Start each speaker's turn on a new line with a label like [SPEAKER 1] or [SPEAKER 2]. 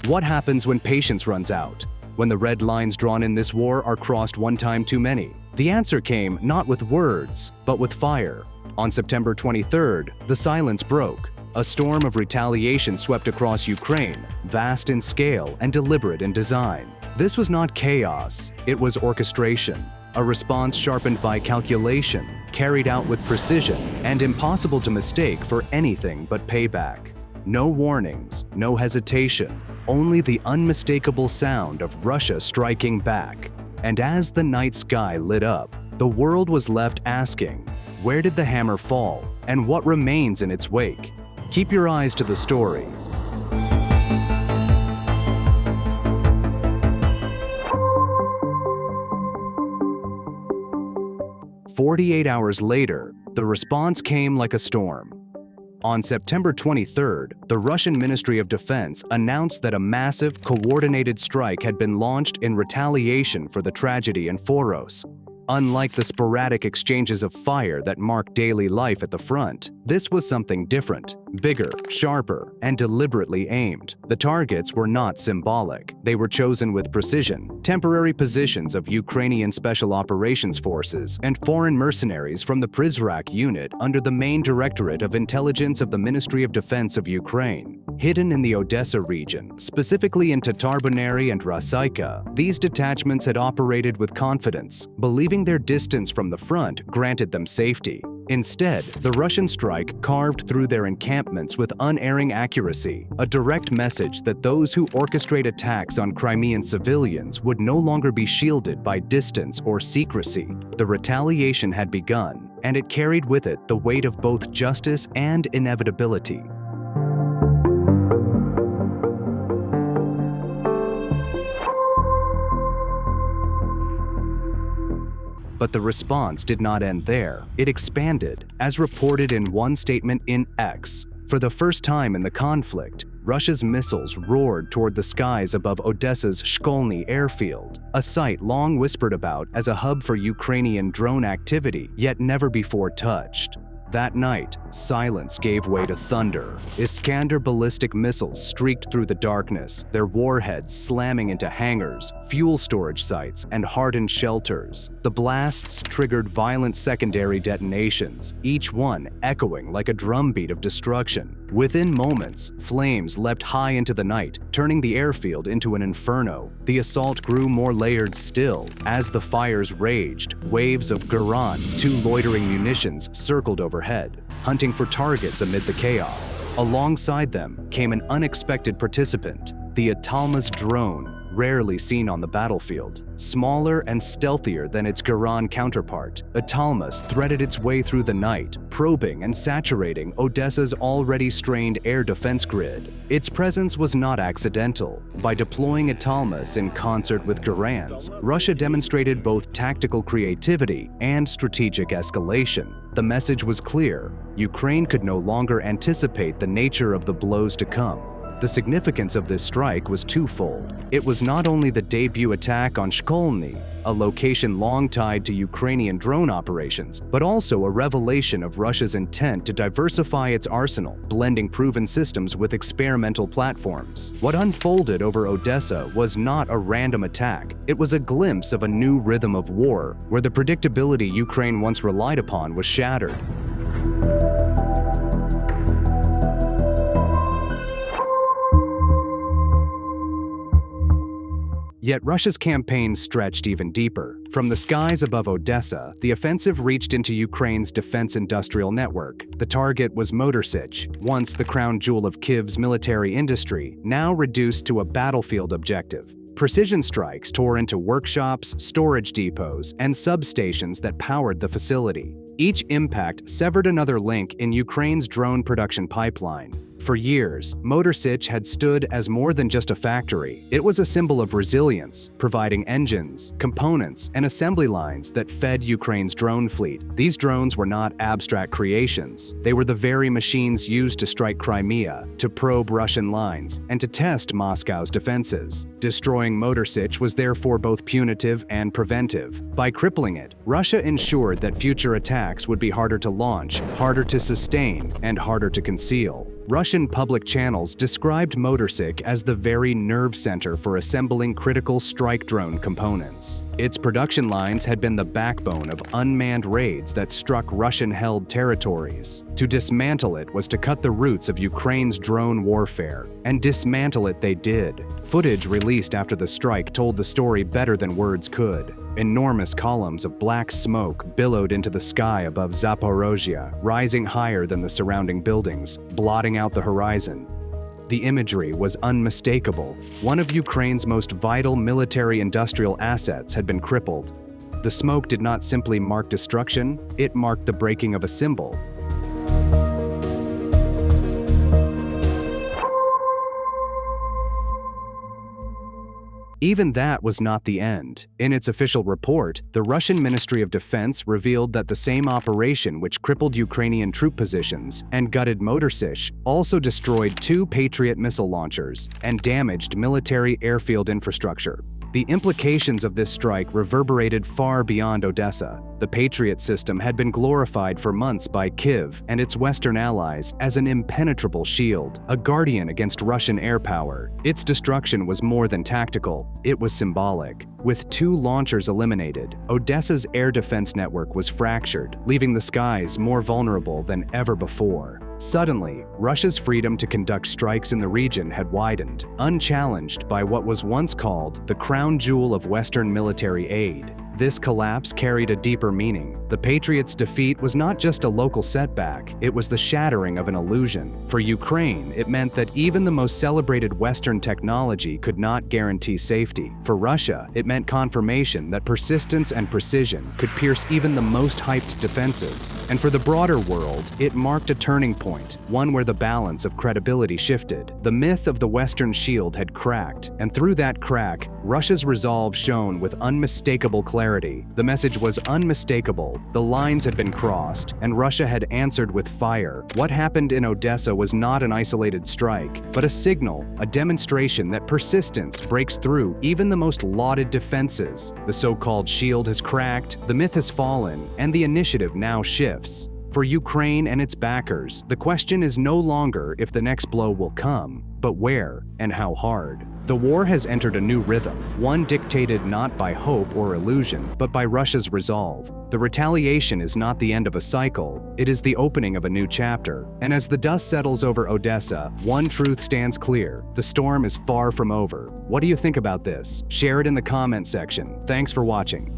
[SPEAKER 1] What happens when patience runs out? When the red lines drawn in this war are crossed one time too many? The answer came not with words, but with fire. On September 23rd, the silence broke. A storm of retaliation swept across Ukraine, vast in scale and deliberate in design. This was not chaos, it was orchestration. A response sharpened by calculation, carried out with precision, and impossible to mistake for anything but payback. No warnings, no hesitation, only the unmistakable sound of Russia striking back. And as the night sky lit up, the world was left asking, where did the hammer fall, and what remains in its wake? Keep your eyes to the story. "48 hours later, the response came like a storm. On September 23rd, the Russian Ministry of Defense announced that a massive, coordinated strike had been launched in retaliation for the tragedy in Foros. Unlike the sporadic exchanges of fire that mark daily life at the front, this was something different, bigger, sharper, and deliberately aimed. The targets were not symbolic. They were chosen with precision. Temporary positions of Ukrainian Special Operations Forces and foreign mercenaries from the Prizrak unit under the main Directorate of Intelligence of the Ministry of Defense of Ukraine. Hidden in the Odessa region, specifically in Tatarbunary and Rasaika, these detachments had operated with confidence, believing their distance from the front granted them safety. Instead, the Russian strike carved through their encampments with unerring accuracy, a direct message that those who orchestrate attacks on Crimean civilians would no longer be shielded by distance or secrecy. The retaliation had begun, and it carried with it the weight of both justice and inevitability. But the response did not end there. It expanded, as reported in one statement in X. For the first time in the conflict, Russia's missiles roared toward the skies above Odessa's Shkolny Airfield, a site long whispered about as a hub for Ukrainian drone activity, yet never before touched. That night, silence gave way to thunder. Iskander ballistic missiles streaked through the darkness, their warheads slamming into hangars, fuel storage sites, and hardened shelters. The blasts triggered violent secondary detonations, each one echoing like a drumbeat of destruction. Within moments, flames leapt high into the night, turning the airfield into an inferno. The assault grew more layered still. As the fires raged, waves of Guran, two loitering munitions, circled overhead, hunting for targets amid the chaos. Alongside them came an unexpected participant, the Italmas drone, rarely seen on the battlefield. Smaller and stealthier than its Guran counterpart, Italmas threaded its way through the night, probing and saturating Odessa's already strained air defense grid. Its presence was not accidental. By deploying Italmas in concert with Gurans, Russia demonstrated both tactical creativity and strategic escalation. The message was clear: Ukraine could no longer anticipate the nature of the blows to come. The significance of this strike was twofold. It was not only the debut attack on Shkolny, a location long tied to Ukrainian drone operations, but also a revelation of Russia's intent to diversify its arsenal, blending proven systems with experimental platforms. What unfolded over Odessa was not a random attack. It was a glimpse of a new rhythm of war, where the predictability Ukraine once relied upon was shattered. Yet Russia's campaign stretched even deeper. From the skies above Odessa, the offensive reached into Ukraine's defense industrial network. The target was Motor Sich, once the crown jewel of Kyiv's military industry, now reduced to a battlefield objective. Precision strikes tore into workshops, storage depots, and substations that powered the facility. Each impact severed another link in Ukraine's drone production pipeline. For years, Motor Sich had stood as more than just a factory. It was a symbol of resilience, providing engines, components, and assembly lines that fed Ukraine's drone fleet. These drones were not abstract creations. They were the very machines used to strike Crimea, to probe Russian lines, and to test Moscow's defenses. Destroying Motor Sich was therefore both punitive and preventive. By crippling it, Russia ensured that future attacks would be harder to launch, harder to sustain, and harder to conceal. Russian public channels described Motor Sich as the very nerve center for assembling critical strike drone components. Its production lines had been the backbone of unmanned raids that struck Russian-held territories. To dismantle it was to cut the roots of Ukraine's drone warfare, and dismantle it they did. Footage released after the strike told the story better than words could. Enormous columns of black smoke billowed into the sky above Zaporozhye, rising higher than the surrounding buildings, blotting out the horizon. The imagery was unmistakable. One of Ukraine's most vital military-industrial assets had been crippled. The smoke did not simply mark destruction, it marked the breaking of a symbol. Even that was not the end. In its official report, the Russian Ministry of Defense revealed that the same operation which crippled Ukrainian troop positions and gutted Motor Sich also destroyed 2 Patriot missile launchers and damaged military airfield infrastructure. The implications of this strike reverberated far beyond Odessa. The Patriot system had been glorified for months by Kyiv and its Western allies as an impenetrable shield, a guardian against Russian air power. Its destruction was more than tactical, it was symbolic. With 2 launchers eliminated, Odessa's air defense network was fractured, leaving the skies more vulnerable than ever before. Suddenly, Russia's freedom to conduct strikes in the region had widened, unchallenged by what was once called the crown jewel of Western military aid. This collapse carried a deeper meaning. The Patriots' defeat was not just a local setback, it was the shattering of an illusion. For Ukraine, it meant that even the most celebrated Western technology could not guarantee safety. For Russia, it meant confirmation that persistence and precision could pierce even the most hyped defenses. And for the broader world, it marked a turning point, one where the balance of credibility shifted. The myth of the Western shield had cracked, and through that crack, Russia's resolve shone with unmistakable clarity. The message was unmistakable, the lines had been crossed, and Russia had answered with fire. What happened in Odessa was not an isolated strike, but a signal, a demonstration that persistence breaks through even the most lauded defenses. The so-called shield has cracked, the myth has fallen, and the initiative now shifts. For Ukraine and its backers, the question is no longer if the next blow will come, but where and how hard. The war has entered a new rhythm, one dictated not by hope or illusion, but by Russia's resolve. The retaliation is not the end of a cycle, it is the opening of a new chapter. And as the dust settles over Odessa, one truth stands clear: the storm is far from over. What do you think about this? Share it in the comment section. Thanks for watching.